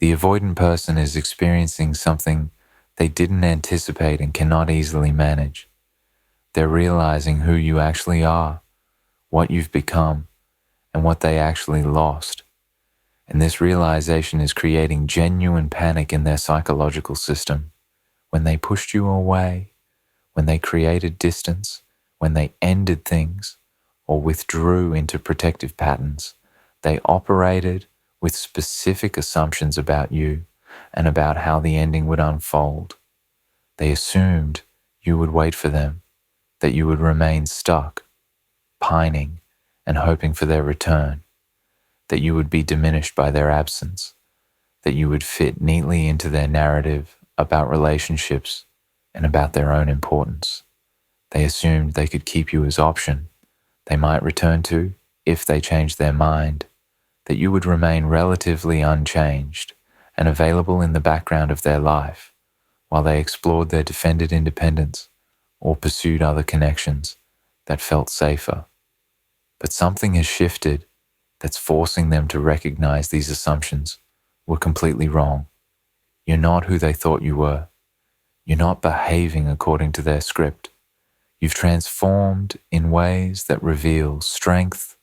The avoidant person is experiencing something they didn't anticipate and cannot easily manage. They're realizing who you actually are, what you've become, and what they actually lost. And this realization is creating genuine panic in their psychological system. When they pushed you away, when they created distance, when they ended things, or withdrew into protective patterns, they operated with specific assumptions about you and about how the ending would unfold. They assumed you would wait for them, that you would remain stuck, pining, and hoping for their return, that you would be diminished by their absence, that you would fit neatly into their narrative about relationships and about their own importance. They assumed they could keep you as option they might return to if they changed their mind, that you would remain relatively unchanged and available in the background of their life while they explored their defended independence or pursued other connections that felt safer. But something has shifted that's forcing them to recognize these assumptions were completely wrong. You're not who they thought you were. You're not behaving according to their script. You've transformed in ways that reveal strength,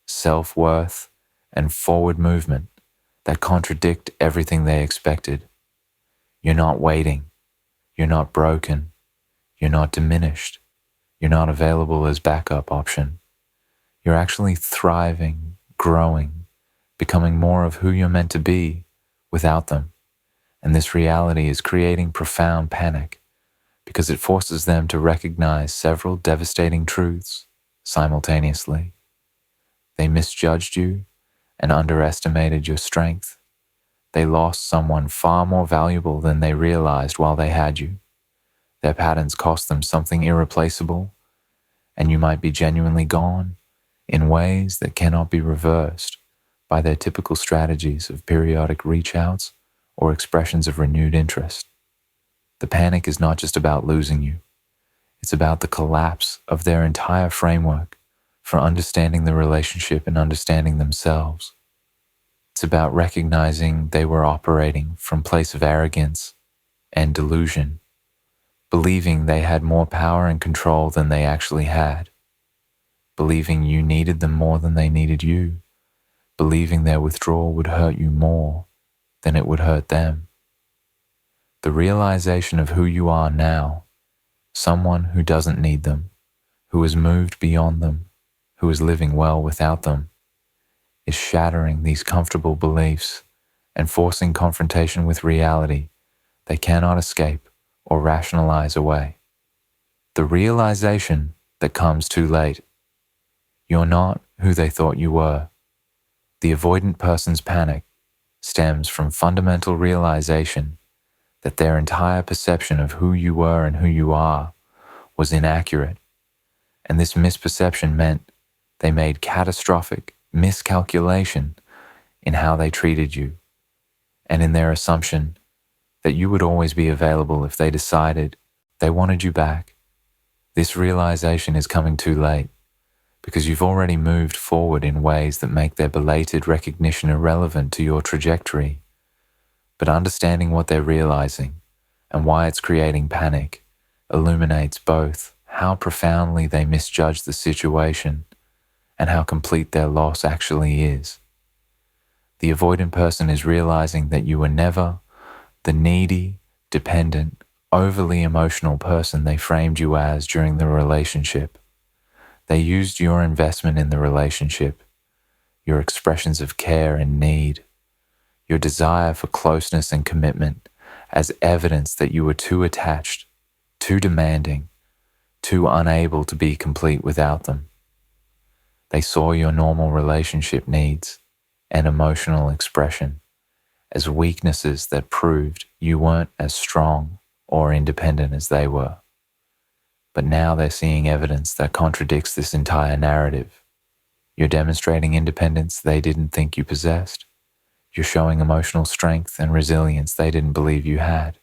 self-worth, and forward movement that contradict everything they expected. You're not waiting. You're not broken. You're not diminished. You're not available as backup option. You're actually thriving, growing, becoming more of who you're meant to be without them. And this reality is creating profound panic because it forces them to recognize several devastating truths simultaneously. They misjudged you and underestimated your strength. They lost someone far more valuable than they realized while they had you. Their patterns cost them something irreplaceable, and you might be genuinely gone in ways that cannot be reversed by their typical strategies of periodic reach-outs or expressions of renewed interest. The panic is not just about losing you. It's about the collapse of their entire framework for understanding the relationship and understanding themselves. It's about recognizing they were operating from a place of arrogance and delusion, believing they had more power and control than they actually had, believing you needed them more than they needed you, believing their withdrawal would hurt you more than it would hurt them. The realization of who you are now, someone who doesn't need them, who has moved beyond them, who is living well without them, is shattering these comfortable beliefs and forcing confrontation with reality they cannot escape or rationalize away. The realization that comes too late. You're not who they thought you were. The avoidant person's panic stems from fundamental realization that their entire perception of who you were and who you are was inaccurate, and this misperception meant they made catastrophic miscalculation in how they treated you, and in their assumption that you would always be available if they decided they wanted you back. This realization is coming too late, because you've already moved forward in ways that make their belated recognition irrelevant to your trajectory. But understanding what they're realizing and why it's creating panic illuminates both how profoundly they misjudge the situation and how complete their loss actually is. The avoidant person is realizing that you were never the needy, dependent, overly emotional person they framed you as during the relationship. They used your investment in the relationship, your expressions of care and need, your desire for closeness and commitment as evidence that you were too attached, too demanding, too unable to be complete without them. They saw your normal relationship needs and emotional expression as weaknesses that proved you weren't as strong or independent as they were. But now they're seeing evidence that contradicts this entire narrative. You're demonstrating independence they didn't think you possessed. You're showing emotional strength and resilience they didn't believe you had.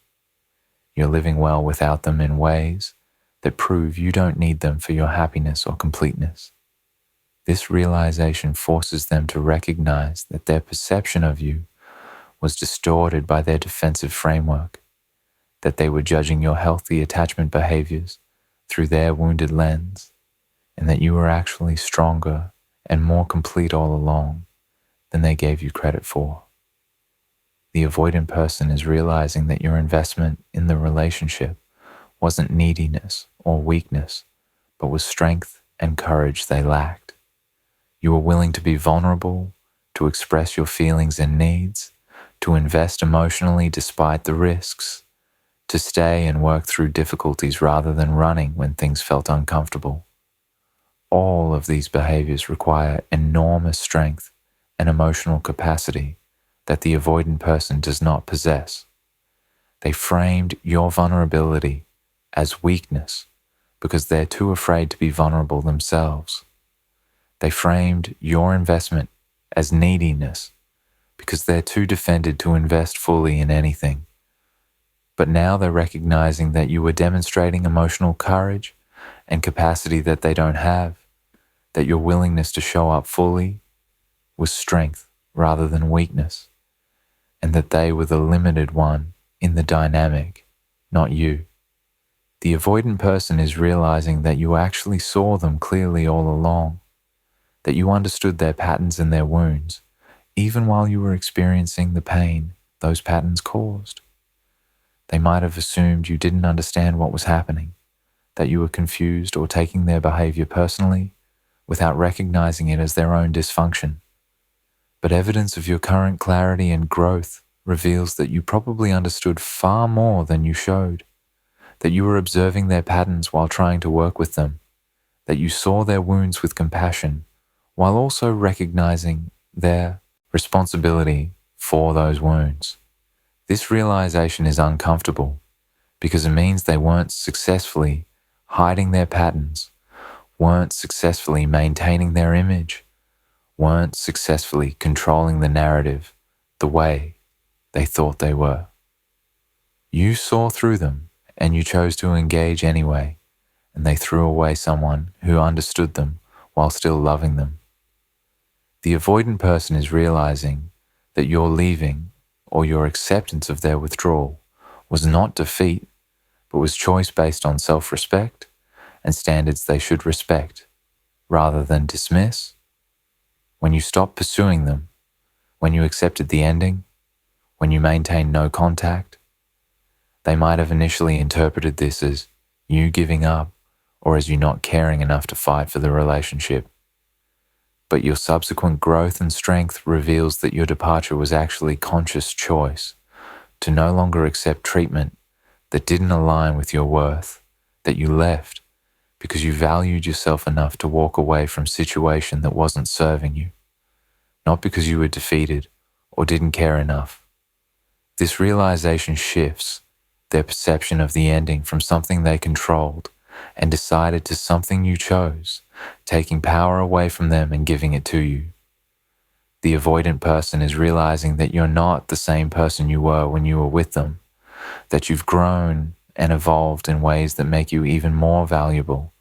You're living well without them in ways that prove you don't need them for your happiness or completeness. This realization forces them to recognize that their perception of you was distorted by their defensive framework, that they were judging your healthy attachment behaviors through their wounded lens, and that you were actually stronger and more complete all along than they gave you credit for. The avoidant person is realizing that your investment in the relationship wasn't neediness or weakness, but was strength and courage they lacked. You were willing to be vulnerable, to express your feelings and needs, to invest emotionally despite the risks, to stay and work through difficulties rather than running when things felt uncomfortable. All of these behaviors require enormous strength and emotional capacity that the avoidant person does not possess. They framed your vulnerability as weakness because they're too afraid to be vulnerable themselves. They framed your investment as neediness because they're too defended to invest fully in anything. But now they're recognizing that you were demonstrating emotional courage and capacity that they don't have, that your willingness to show up fully was strength rather than weakness, and that they were the limited one in the dynamic, not you. The avoidant person is realizing that you actually saw them clearly all along, that you understood their patterns and their wounds, even while you were experiencing the pain those patterns caused. They might have assumed you didn't understand what was happening, that you were confused or taking their behavior personally without recognizing it as their own dysfunction. But evidence of your current clarity and growth reveals that you probably understood far more than you showed, that you were observing their patterns while trying to work with them, that you saw their wounds with compassion while also recognizing their responsibility for those wounds. This realization is uncomfortable because it means they weren't successfully hiding their patterns, weren't successfully maintaining their image, weren't successfully controlling the narrative the way they thought they were. You saw through them and you chose to engage anyway, and they threw away someone who understood them while still loving them. The avoidant person is realizing that your leaving or your acceptance of their withdrawal was not defeat, but was choice based on self-respect and standards they should respect, rather than dismiss. When you stopped pursuing them, when you accepted the ending, when you maintained no contact, they might have initially interpreted this as you giving up or as you not caring enough to fight for the relationship. But your subsequent growth and strength reveals that your departure was actually conscious choice to no longer accept treatment that didn't align with your worth, that you left because you valued yourself enough to walk away from a situation that wasn't serving you, not because you were defeated or didn't care enough. This realization shifts their perception of the ending from something they controlled and decided to something you chose, taking power away from them and giving it to you. The avoidant person is realizing that you're not the same person you were when you were with them, that you've grown and evolved in ways that make you even more valuable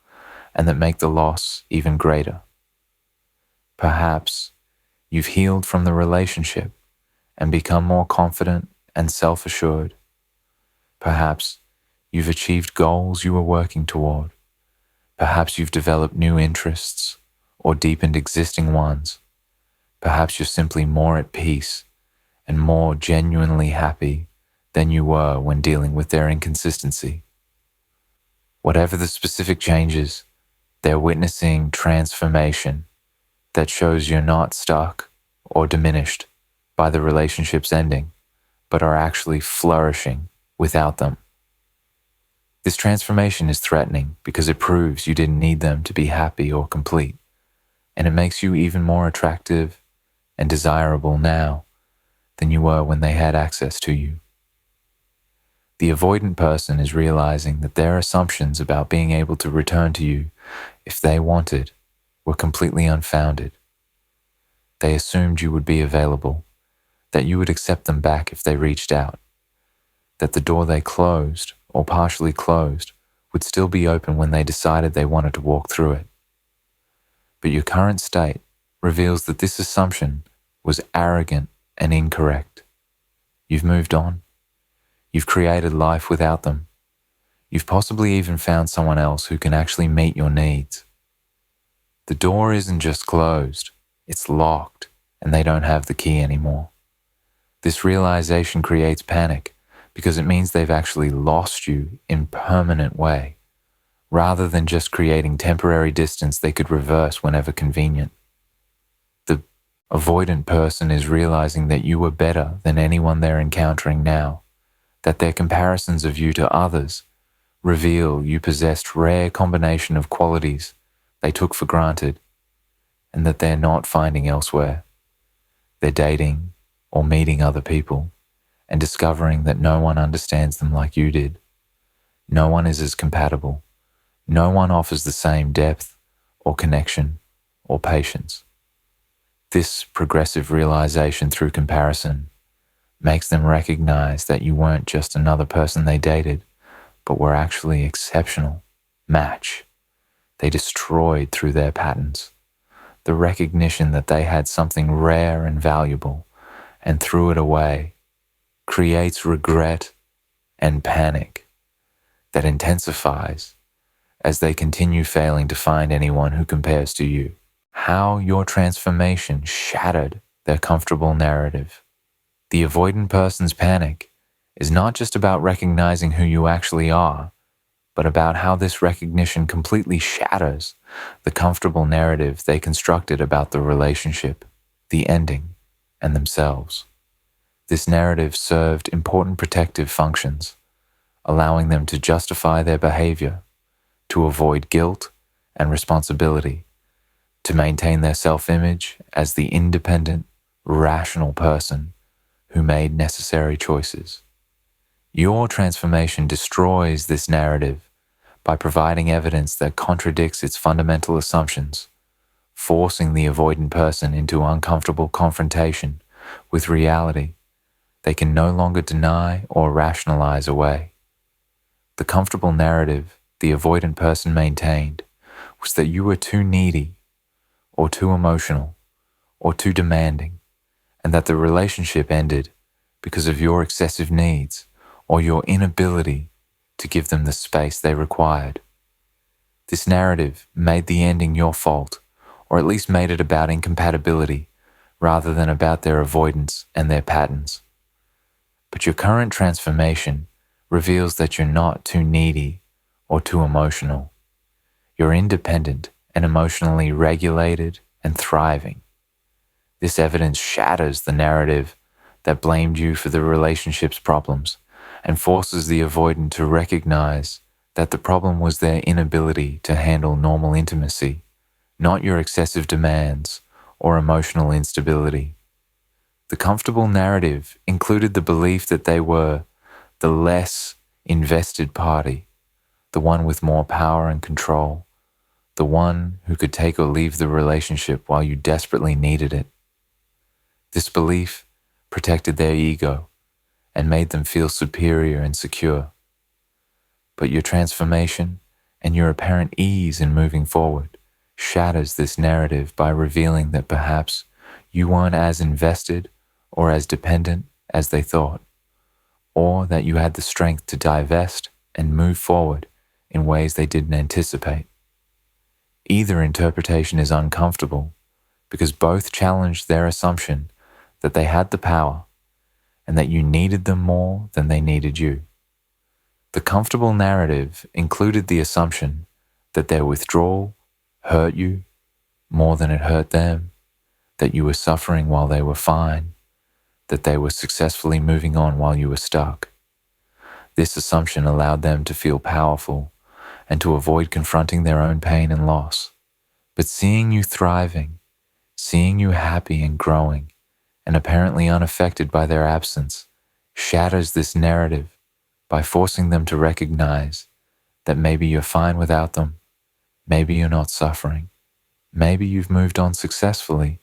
and that make the loss even greater. Perhaps you've healed from the relationship and become more confident and self-assured. Perhaps you've achieved goals you were working toward. Perhaps you've developed new interests or deepened existing ones. Perhaps you're simply more at peace and more genuinely happy than you were when dealing with their inconsistency. Whatever the specific changes, they're witnessing transformation that shows you're not stuck or diminished by the relationship's ending, but are actually flourishing without them. This transformation is threatening because it proves you didn't need them to be happy or complete, and it makes you even more attractive and desirable now than you were when they had access to you. The avoidant person is realizing that their assumptions about being able to return to you if they wanted were completely unfounded. They assumed you would be available, that you would accept them back if they reached out, that the door they closed or partially closed would still be open when they decided they wanted to walk through it. But your current state reveals that this assumption was arrogant and incorrect. You've moved on. You've created life without them. You've possibly even found someone else who can actually meet your needs. The door isn't just closed, it's locked, and they don't have the key anymore. This realization creates panic because it means they've actually lost you in a permanent way, rather than just creating temporary distance they could reverse whenever convenient. The avoidant person is realizing that you are better than anyone they're encountering now, that their comparisons of you to others reveal you possessed rare combination of qualities they took for granted, and that they're not finding elsewhere. They're dating or meeting other people and discovering that no one understands them like you did. No one is as compatible. No one offers the same depth or connection or patience. This progressive realization through comparison makes them recognize that you weren't just another person they dated, but were actually exceptional match. They destroyed through their patterns. The recognition that they had something rare and valuable and threw it away creates regret and panic that intensifies as they continue failing to find anyone who compares to you. How your transformation shattered their comfortable narrative. The avoidant person's panic is not just about recognizing who you actually are, but about how this recognition completely shatters the comfortable narrative they constructed about the relationship, the ending, and themselves. This narrative served important protective functions, allowing them to justify their behavior, to avoid guilt and responsibility, to maintain their self-image as the independent, rational person who made necessary choices. Your transformation destroys this narrative by providing evidence that contradicts its fundamental assumptions, forcing the avoidant person into uncomfortable confrontation with reality they can no longer deny or rationalize away. The comfortable narrative the avoidant person maintained was that you were too needy, or too emotional, or too demanding, and that the relationship ended because of your excessive needs or your inability to give them the space they required. This narrative made the ending your fault, or at least made it about incompatibility rather than about their avoidance and their patterns. But your current transformation reveals that you're not too needy or too emotional. You're independent and emotionally regulated and thriving. This evidence shatters the narrative that blamed you for the relationship's problems and forces the avoidant to recognize that the problem was their inability to handle normal intimacy, not your excessive demands or emotional instability. The comfortable narrative included the belief that they were the less invested party, the one with more power and control, the one who could take or leave the relationship while you desperately needed it. This belief protected their ego and made them feel superior and secure. But your transformation and your apparent ease in moving forward shatters this narrative by revealing that perhaps you weren't as invested or as dependent as they thought, or that you had the strength to divest and move forward in ways they didn't anticipate. Either interpretation is uncomfortable because both challenge their assumption that they had the power and that you needed them more than they needed you. The comfortable narrative included the assumption that their withdrawal hurt you more than it hurt them, that you were suffering while they were fine, that they were successfully moving on while you were stuck. This assumption allowed them to feel powerful and to avoid confronting their own pain and loss. But seeing you thriving, seeing you happy and growing, and apparently unaffected by their absence, shatters this narrative by forcing them to recognize that maybe you're fine without them, maybe you're not suffering, maybe you've moved on successfully,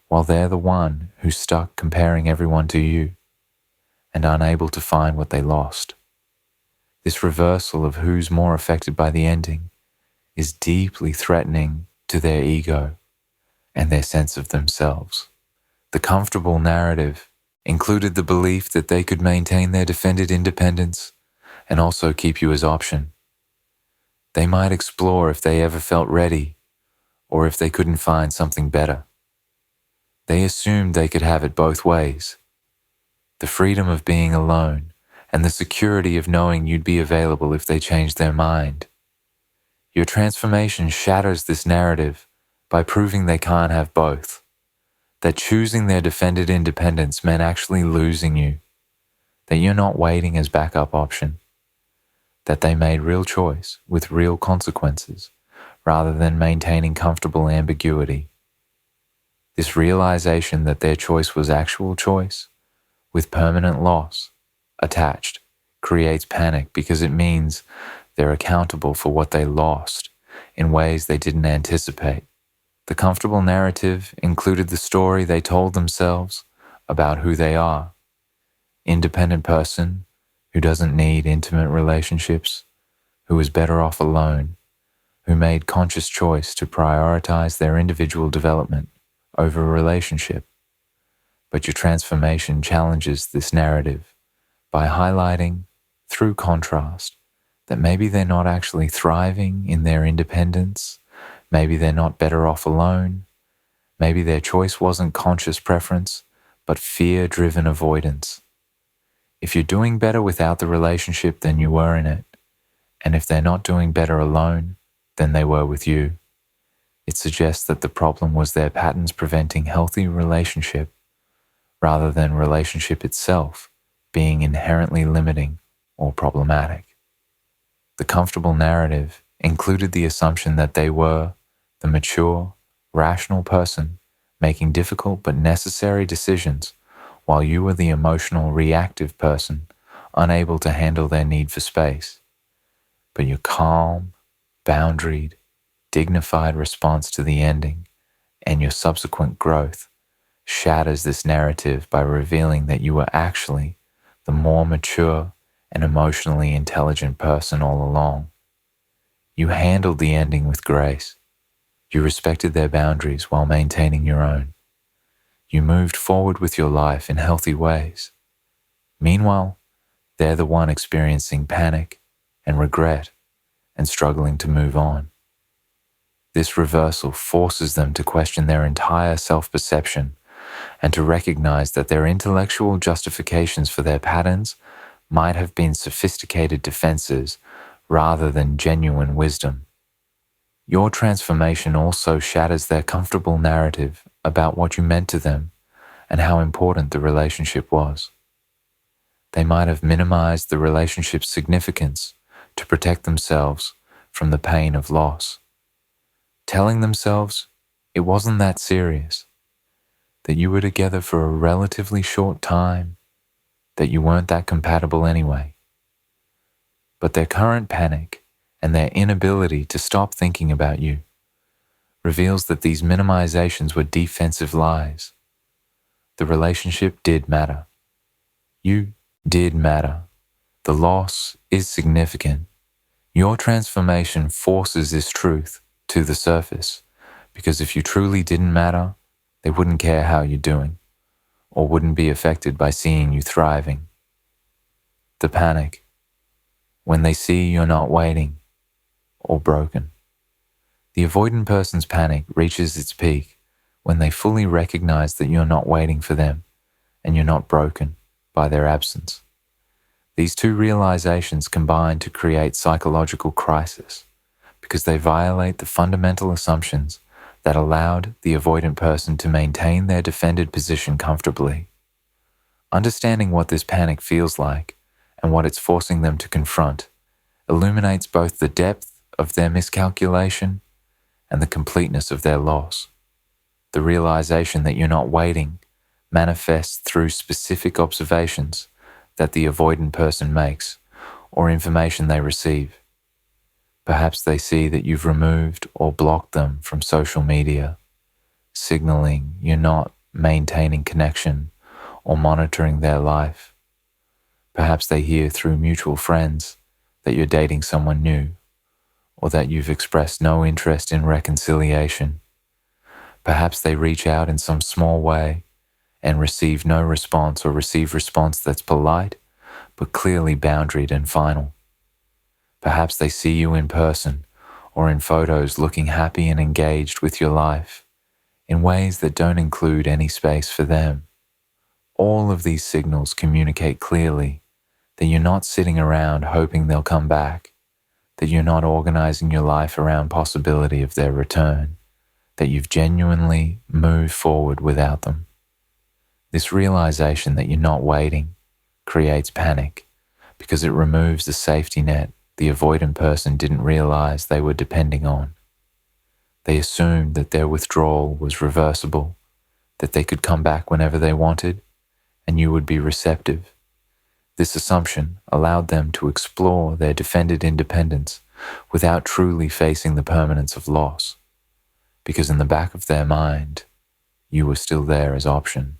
while they're the one who's stuck comparing everyone to you and unable to find what they lost. This reversal of who's more affected by the ending is deeply threatening to their ego and their sense of themselves. The comfortable narrative included the belief that they could maintain their defended independence and also keep you as option. They might explore if they ever felt ready or if they couldn't find something better. They assumed they could have it both ways. The freedom of being alone and the security of knowing you'd be available if they changed their mind. Your transformation shatters this narrative by proving they can't have both. That choosing their defended independence meant actually losing you. That you're not waiting as backup option. That they made real choice with real consequences rather than maintaining comfortable ambiguity. This realization that their choice was actual choice, with permanent loss attached, creates panic because it means they're accountable for what they lost in ways they didn't anticipate. The comfortable narrative included the story they told themselves about who they are. Independent person who doesn't need intimate relationships, who is better off alone, who made conscious choice to prioritize their individual development over a relationship. But your transformation challenges this narrative by highlighting, through contrast, that maybe they're not actually thriving in their independence, maybe they're not better off alone, maybe their choice wasn't conscious preference, but fear-driven avoidance. If you're doing better without the relationship than you were in it, and if they're not doing better alone than they were with you, it suggests that the problem was their patterns preventing healthy relationship rather than relationship itself being inherently limiting or problematic. The comfortable narrative included the assumption that they were the mature, rational person making difficult but necessary decisions while you were the emotional, reactive person unable to handle their need for space. But your calm, boundaried, dignified response to the ending and your subsequent growth shatters this narrative by revealing that you were actually the more mature and emotionally intelligent person all along. You handled the ending with grace. You respected their boundaries while maintaining your own. You moved forward with your life in healthy ways. Meanwhile, they're the one experiencing panic and regret and struggling to move on. This reversal forces them to question their entire self-perception and to recognize that their intellectual justifications for their patterns might have been sophisticated defenses rather than genuine wisdom. Your transformation also shatters their comfortable narrative about what you meant to them and how important the relationship was. They might have minimized the relationship's significance to protect themselves from the pain of loss, telling themselves it wasn't that serious, that you were together for a relatively short time, that you weren't that compatible anyway. But their current panic and their inability to stop thinking about you reveals that these minimizations were defensive lies. The relationship did matter. You did matter. The loss is significant. Your transformation forces this truth to the surface, because if you truly didn't matter, they wouldn't care how you're doing, or wouldn't be affected by seeing you thriving. The panic, when they see you're not waiting or broken. The avoidant person's panic reaches its peak when they fully recognize that you're not waiting for them and you're not broken by their absence. These two realizations combine to create psychological crisis because they violate the fundamental assumptions that allowed the avoidant person to maintain their defended position comfortably. Understanding what this panic feels like and what it's forcing them to confront illuminates both the depth of their miscalculation and the completeness of their loss. The realization that you're not waiting manifests through specific observations that the avoidant person makes or information they receive. Perhaps they see that you've removed or blocked them from social media, signaling you're not maintaining connection or monitoring their life. Perhaps they hear through mutual friends that you're dating someone new, or that you've expressed no interest in reconciliation. Perhaps they reach out in some small way and receive no response, or receive response that's polite but clearly boundaried and final. Perhaps they see you in person or in photos looking happy and engaged with your life in ways that don't include any space for them. All of these signals communicate clearly that you're not sitting around hoping they'll come back, that you're not organizing your life around possibility of their return, that you've genuinely moved forward without them. This realization that you're not waiting creates panic because it removes the safety net the avoidant person didn't realize they were depending on. They assumed that their withdrawal was reversible, that they could come back whenever they wanted, and you would be receptive. This assumption allowed them to explore their defended independence without truly facing the permanence of loss, because in the back of their mind, you were still there as option.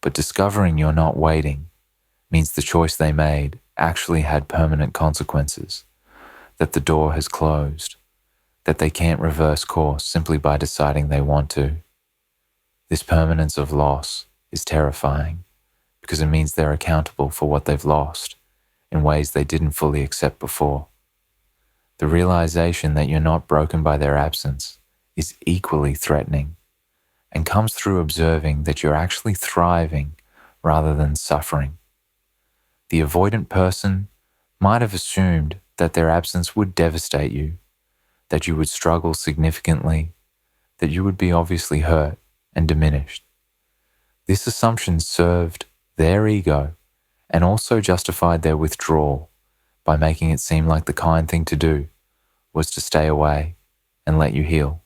But discovering you're not waiting means the choice they made actually had permanent consequences, that the door has closed, that they can't reverse course simply by deciding they want to. This permanence of loss is terrifying because it means they're accountable for what they've lost in ways they didn't fully accept before. The realization that you're not broken by their absence is equally threatening and comes through observing that you're actually thriving rather than suffering. The avoidant person might have assumed that their absence would devastate you, that you would struggle significantly, that you would be obviously hurt and diminished. This assumption served their ego and also justified their withdrawal by making it seem like the kind thing to do was to stay away and let you heal.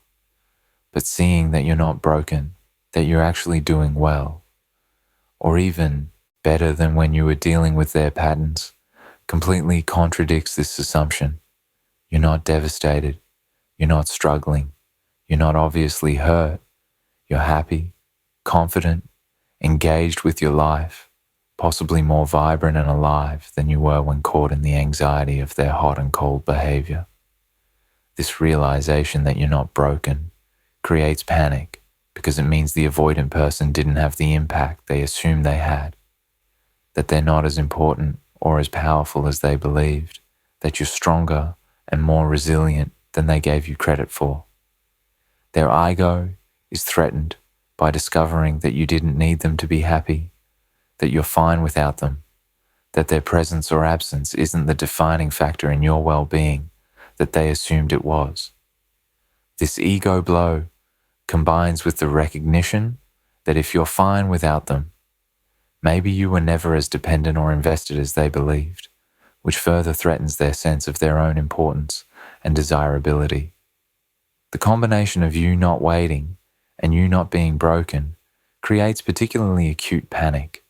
But seeing that you're not broken, that you're actually doing well, or even better than when you were dealing with their patterns, completely contradicts this assumption. You're not devastated. You're not struggling. You're not obviously hurt. You're happy, confident, engaged with your life, possibly more vibrant and alive than you were when caught in the anxiety of their hot and cold behavior. This realization that you're not broken creates panic because it means the avoidant person didn't have the impact they assumed they had, that they're not as important or as powerful as they believed, that you're stronger and more resilient than they gave you credit for. Their ego is threatened by discovering that you didn't need them to be happy, that you're fine without them, that their presence or absence isn't the defining factor in your well-being that they assumed it was. This ego blow combines with the recognition that if you're fine without them, maybe you were never as dependent or invested as they believed, which further threatens their sense of their own importance and desirability. The combination of you not waiting and you not being broken creates particularly acute panic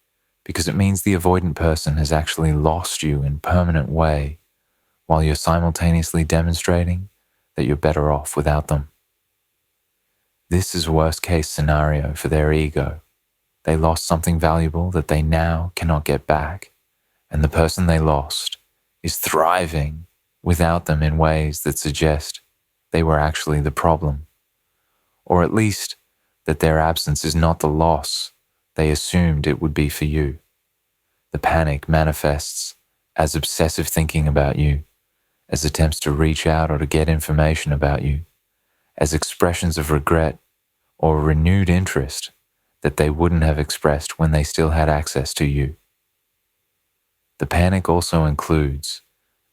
because it means the avoidant person has actually lost you in a permanent way while you're simultaneously demonstrating that you're better off without them. This is a worst-case scenario for their ego. They lost something valuable that they now cannot get back, and the person they lost is thriving without them in ways that suggest they were actually the problem, or at least that their absence is not the loss they assumed it would be for you. The panic manifests as obsessive thinking about you, as attempts to reach out or to get information about you, as expressions of regret or renewed interest that they wouldn't have expressed when they still had access to you. The panic also includes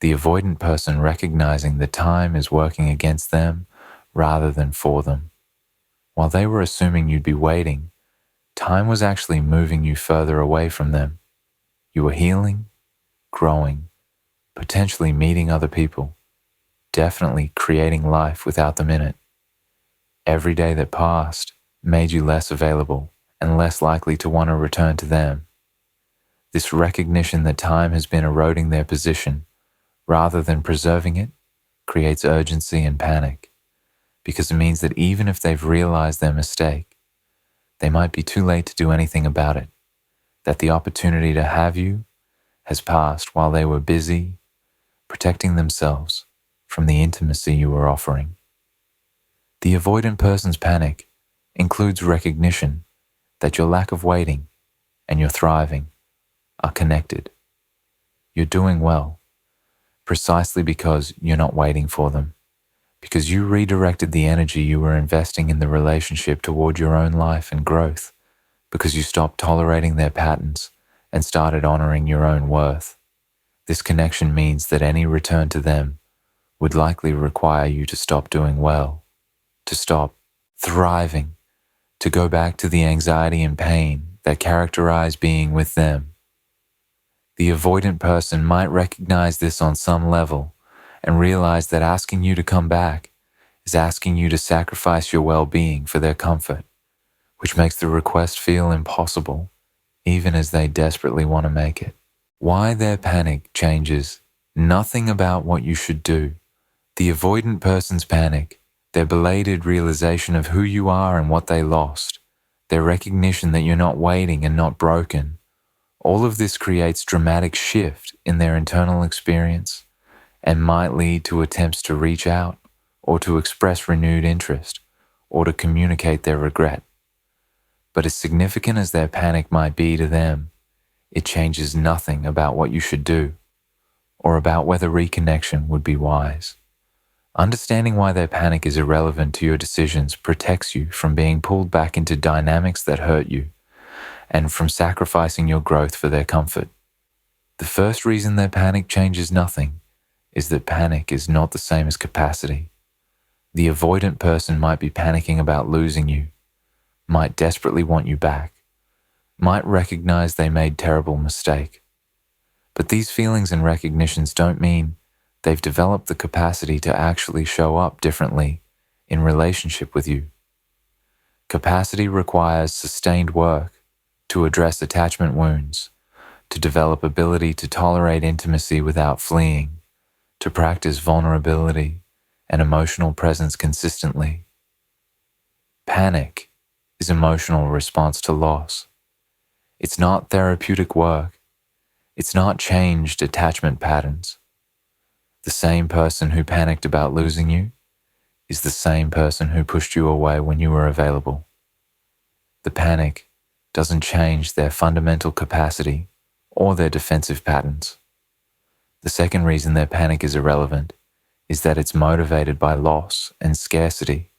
the avoidant person recognizing that time is working against them rather than for them. While they were assuming you'd be waiting, time was actually moving you further away from them. You were healing, growing, potentially meeting other people, definitely creating life without them in it. Every day that passed made you less available and less likely to want to return to them. This recognition that time has been eroding their position rather than preserving it creates urgency and panic because it means that even if they've realized their mistake, they might be too late to do anything about it, that the opportunity to have you has passed while they were busy protecting themselves from the intimacy you were offering. The avoidant person's panic includes recognition that your lack of waiting and your thriving are connected. You're doing well, precisely because you're not waiting for them, because you redirected the energy you were investing in the relationship toward your own life and growth, because you stopped tolerating their patterns and started honoring your own worth. This connection means that any return to them would likely require you to stop doing well, to stop thriving, to go back to the anxiety and pain that characterize being with them. The avoidant person might recognize this on some level and realize that asking you to come back is asking you to sacrifice your well-being for their comfort, which makes the request feel impossible, even as they desperately want to make it. Why their panic changes nothing about what you should do. The avoidant person's panic, their belated realization of who you are and what they lost, their recognition that you're not waiting and not broken, all of this creates dramatic shift in their internal experience and might lead to attempts to reach out or to express renewed interest or to communicate their regret. But as significant as their panic might be to them, it changes nothing about what you should do or about whether reconnection would be wise. Understanding why their panic is irrelevant to your decisions protects you from being pulled back into dynamics that hurt you and from sacrificing your growth for their comfort. The first reason their panic changes nothing is that panic is not the same as capacity. The avoidant person might be panicking about losing you, might desperately want you back, might recognize they made a terrible mistake. But these feelings and recognitions don't mean they've developed the capacity to actually show up differently in relationship with you. Capacity requires sustained work to address attachment wounds, to develop ability to tolerate intimacy without fleeing, to practice vulnerability and emotional presence consistently. Panic is emotional response to loss. It's not therapeutic work. It's not changed attachment patterns. The same person who panicked about losing you is the same person who pushed you away when you were available. The panic doesn't change their fundamental capacity or their defensive patterns. The second reason their panic is irrelevant is that it's motivated by loss and scarcity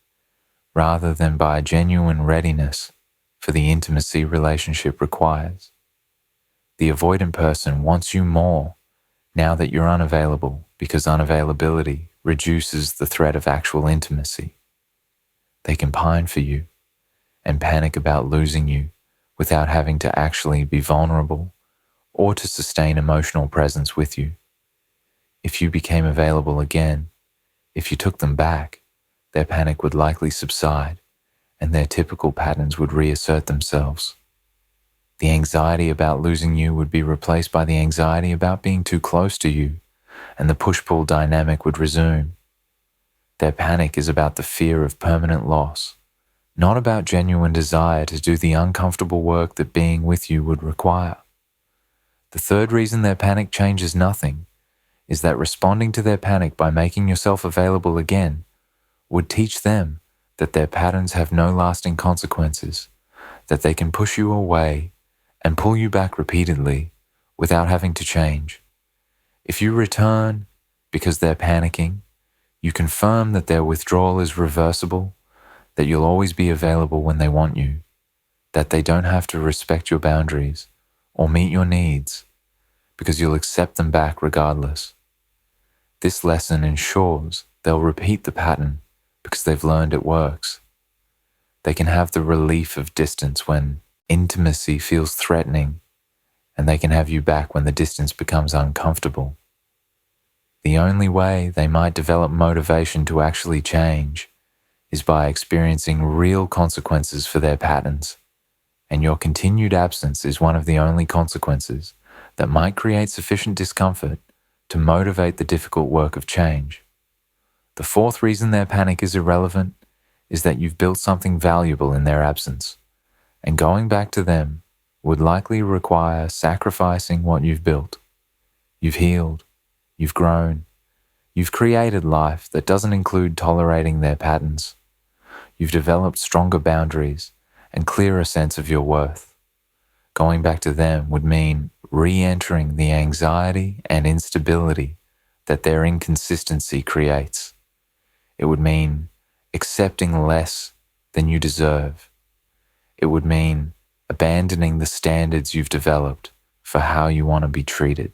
rather than by genuine readiness for the intimacy relationship requires. The avoidant person wants you more now that you're unavailable because unavailability reduces the threat of actual intimacy. They can pine for you and panic about losing you without having to actually be vulnerable or to sustain emotional presence with you. If you became available again, if you took them back, their panic would likely subside and their typical patterns would reassert themselves. The anxiety about losing you would be replaced by the anxiety about being too close to you, and the push-pull dynamic would resume. Their panic is about the fear of permanent loss, not about genuine desire to do the uncomfortable work that being with you would require. The third reason their panic changes nothing is that responding to their panic by making yourself available again would teach them that their patterns have no lasting consequences, that they can push you away and pull you back repeatedly without having to change. If you return because they're panicking, you confirm that their withdrawal is reversible, that you'll always be available when they want you, that they don't have to respect your boundaries or meet your needs because you'll accept them back regardless. This lesson ensures they'll repeat the pattern because they've learned it works. They can have the relief of distance when intimacy feels threatening, and they can have you back when the distance becomes uncomfortable. The only way they might develop motivation to actually change is by experiencing real consequences for their patterns, and your continued absence is one of the only consequences that might create sufficient discomfort to motivate the difficult work of change. The fourth reason their panic is irrelevant is that you've built something valuable in their absence, and going back to them would likely require sacrificing what you've built. You've healed, you've grown, you've created life that doesn't include tolerating their patterns. You've developed stronger boundaries and clearer sense of your worth. Going back to them would mean re-entering the anxiety and instability that their inconsistency creates. It would mean accepting less than you deserve. It would mean abandoning the standards you've developed for how you want to be treated.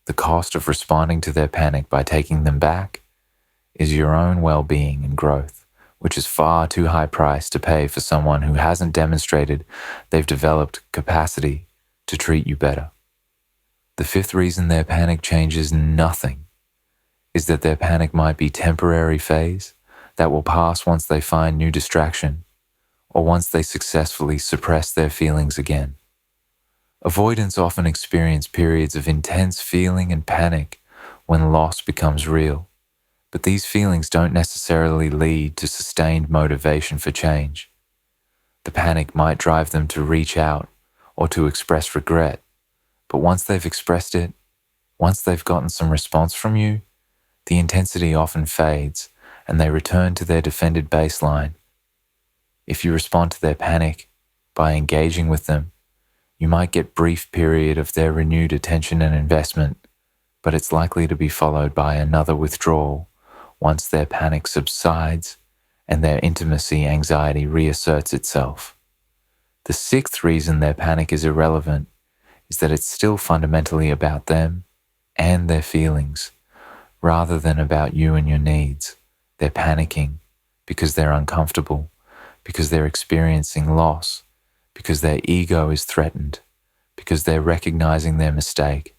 The cost of responding to their panic by taking them back is your own well-being and growth, which is far too high price to pay for someone who hasn't demonstrated they've developed capacity to treat you better. The fifth reason their panic changes nothing is that their panic might be temporary phase that will pass once they find new distraction or once they successfully suppress their feelings again. Avoidants often experience periods of intense feeling and panic when loss becomes real, but these feelings don't necessarily lead to sustained motivation for change. The panic might drive them to reach out or to express regret, but once they've expressed it, once they've gotten some response from you, the intensity often fades and they return to their defended baseline. If you respond to their panic by engaging with them, you might get a brief period of their renewed attention and investment, but it's likely to be followed by another withdrawal once their panic subsides and their intimacy anxiety reasserts itself. The sixth reason their panic is irrelevant is that it's still fundamentally about them and their feelings, rather than about you and your needs. They're panicking because they're uncomfortable, because they're experiencing loss, because their ego is threatened, because they're recognizing their mistake.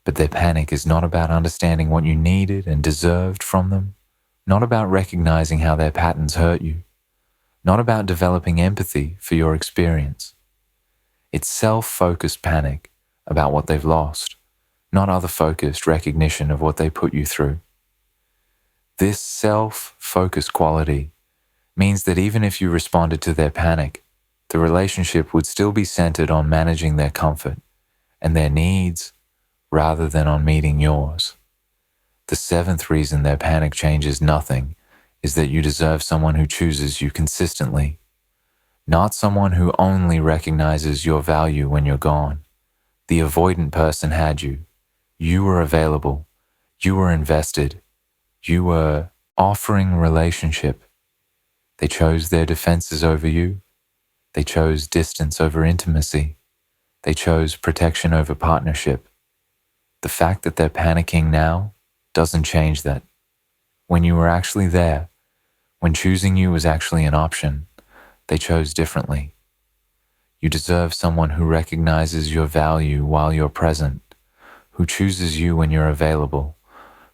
But their panic is not about understanding what you needed and deserved from them, not about recognizing how their patterns hurt you, not about developing empathy for your experience. It's self-focused panic about what they've lost, not other-focused recognition of what they put you through. This self-focused quality means that even if you responded to their panic, the relationship would still be centered on managing their comfort and their needs rather than on meeting yours. The seventh reason their panic changes nothing is that you deserve someone who chooses you consistently, not someone who only recognizes your value when you're gone. The avoidant person had you. You were available. You were invested. You were offering relationship. They chose their defenses over you. They chose distance over intimacy. They chose protection over partnership. The fact that they're panicking now doesn't change that. When you were actually there, when choosing you was actually an option, they chose differently. You deserve someone who recognizes your value while you're present, who chooses you when you're available,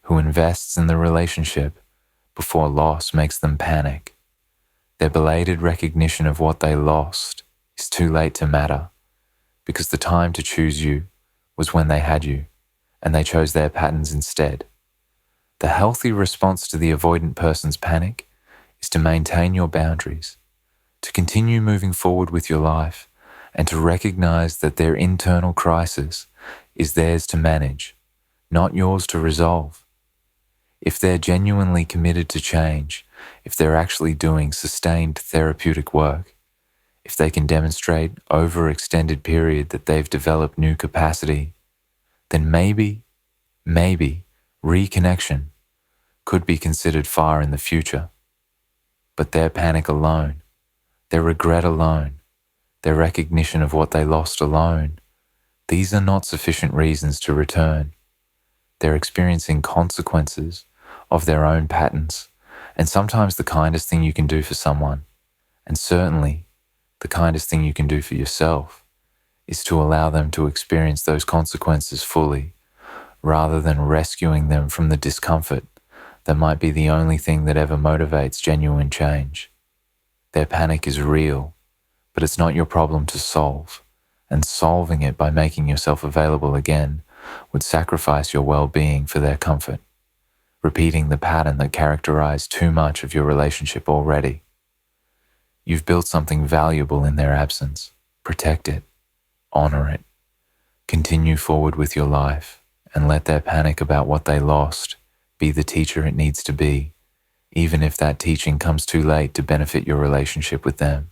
who invests in the relationship before loss makes them panic. Their belated recognition of what they lost is too late to matter, because the time to choose you was when they had you, and they chose their patterns instead. The healthy response to the avoidant person's panic is to maintain your boundaries, to continue moving forward with your life, and to recognize that their internal crisis is theirs to manage, not yours to resolve. If they're genuinely committed to change, if they're actually doing sustained therapeutic work, if they can demonstrate over an extended period that they've developed new capacity, then maybe reconnection could be considered far in the future. But their panic alone, their regret alone, their recognition of what they lost alone, these are not sufficient reasons to return. They're experiencing consequences of their own patterns, and sometimes the kindest thing you can do for someone, and certainly the kindest thing you can do for yourself, is to allow them to experience those consequences fully, rather than rescuing them from the discomfort that might be the only thing that ever motivates genuine change. Their panic is real, but it's not your problem to solve, and solving it by making yourself available again would sacrifice your well-being for their comfort, repeating the pattern that characterized too much of your relationship already. You've built something valuable in their absence. Protect it, honor it, continue forward with your life, and let their panic about what they lost be the teacher it needs to be, even if that teaching comes too late to benefit your relationship with them.